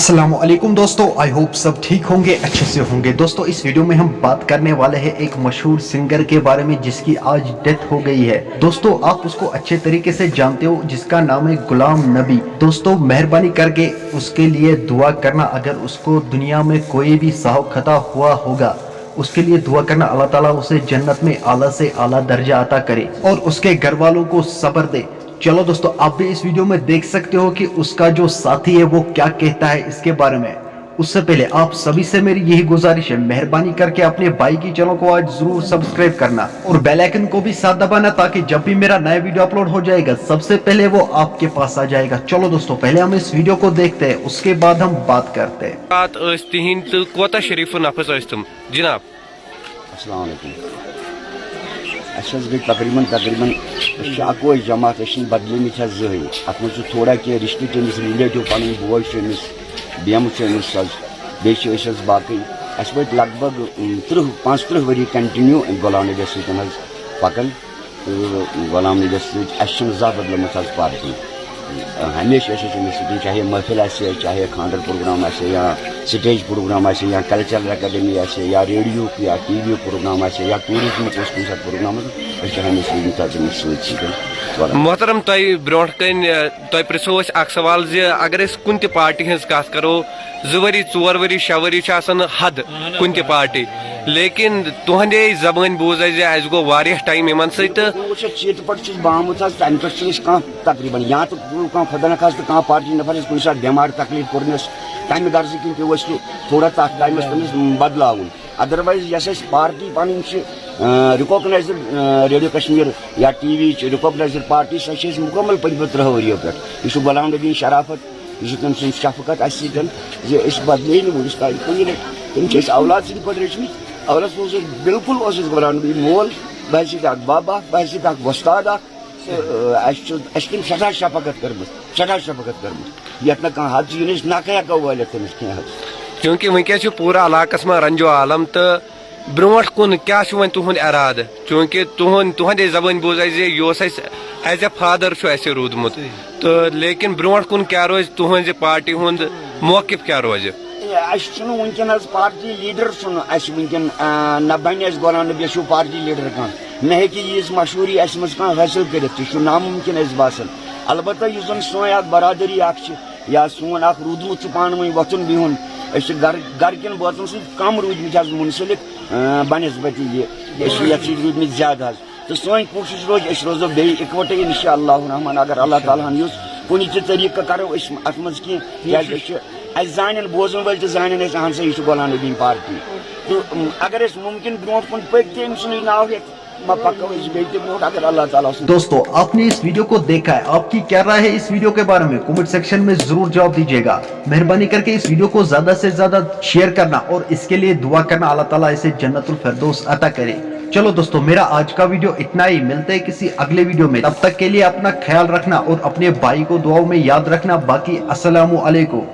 अस्सलाम वालेकुम दोस्तों, आई होप सब ठीक होंगे, अच्छे से होंगे। दोस्तों इस वीडियो में हम बात करने वाले हैं एक मशहूर सिंगर के बारे में जिसकी आज डेथ हो गई है। दोस्तों आप उसको अच्छे तरीके से जानते हो, जिसका नाम है गुलाम नबी। दोस्तों मेहरबानी करके उसके लिए दुआ करना, अगर उसको दुनिया में कोई भी साहब खता हुआ होगा उसके लिए दुआ करना, अल्लाह ताला उसे जन्नत में आला से आला दर्जा अता करे और उसके घर वालों को सब्र दे। चलो दोस्तों आप भी इस वीडियो में देख सकते हो कि उसका जो साथी है वो क्या कहता है इसके बारे में। उससे पहले आप सभी से मेरी यही गुजारिश है, मेहरबानी करके अपने भाई की चैनल को आज जरूर सब्सक्राइब करना और बेल आइकन को भी साथ दबाना, ताकि जब भी मेरा नया वीडियो अपलोड हो जाएगा सबसे पहले वो आपके पास आ जाएगा। चलो दोस्तों पहले हम इस वीडियो को देखते हैं, उसके बाद हम बात करते हैं। कोता शरीफ नफस जनाब। अस्सलाम वालेकुम। गई तकरीबन अकोई जमात बदल जहन अत थोड़ा कह रिश्ते तमिस रिलेटिव पन बोज बेम बे बाकी वो लगभग 35 वरी कंटिन्यू गुलाम नबी सतन पकान तो गुलाम नबी सह बदलम पार्टी हमेशा चाहे महफिल आसे, चाहे खानदर प्रोग्राम आसे या स्टेज प्रोग्राम आसे या कल्चरल अकेडमी आसे या रेडियो या टीवी प्रोग्राम आसे या टूरिज्म कुछ प्रोग्राम मोहतरम ब्रोह कन तुम पृछो सवाल अगर कुन पार्टी हज कत करो 2 वरी 4 वरी 6 वरी हद कुन पार्टी, लेकिन तुहदे जबान बूज अस गो टाइम इन शीत पे बामुत तम पे तकरीबन या तो खुदा न खास तो पार्टी नफर कुछ सात बेमार तकलीफ कोरनस तम गर्ज किन पे थोड़ा तथ टाइमस तमिस बदलावन। अदरवाइज यस पार्टी पन रिकॉग्नाइज्ड रेडियो कश्मीर या टीवी रिकॉग्नाइज्ड पार्टी सह मुकम्मल पचम 3 वरियों पे यह गुलाम नबी शराफत यह तम सद शफकत बदले वुस तम औलाद सद पे रचमित औलाद बिल्कुल गुलाम नबी मोल बह बाबा बह वस्ताद तम सदा शफकत कर ये हद ना हेको वाल तमिस कह क्योंकि वनस पूरा इलाकस में रंजो आलम तो ब्रोह कुन क्या तुहद इराद, चूंकि तुहदे जबान बूज एज ए फादर रूदमुत तो लेकिन ब्रोह कुन क्या रोज तुहद पार्टी हुंद मौकिफ क्या रोज वनकन पार्टी लीडर वनकन न बन गुलाम नबी पार्टी लीडर कह न हे मशहूरी हासिल कर नामुमकिन बासान। अलबत्ता सोन बरादरी या सोन रूदमुत पान वन वथुन बिहुन गरकन बातन सम रूदमित मुंसलिक बनस्बत ये रूदमित ज्यादा तो सोन कोशिश रोज रोजो बे इकवटे इंशाअल्लाह रहमान। अगर अल्लाह ताला कुन तरीक करो अत मज कह जान बोजन वल जान अहन सा यह गुलाम नबी पार्टी तो अगर मुमकिन ब्रो कुन पक नाव अगर अल्लाह ताला। दोस्तों आपने इस वीडियो को देखा है, आपकी क्या राय है इस वीडियो के बारे में कमेंट सेक्शन में जरूर जवाब दीजिएगा। मेहरबानी करके इस वीडियो को ज्यादा से ज्यादा शेयर करना और इसके लिए दुआ करना, अल्लाह ताला इसे जन्नतुल फिरदौस अता करे। चलो दोस्तों मेरा आज का वीडियो इतना ही, मिलते हैं किसी अगले वीडियो में, तब तक के लिए अपना ख्याल रखना और अपने भाई को दुआओं में याद रखना। बाकी अस्सलामु अलैकुम।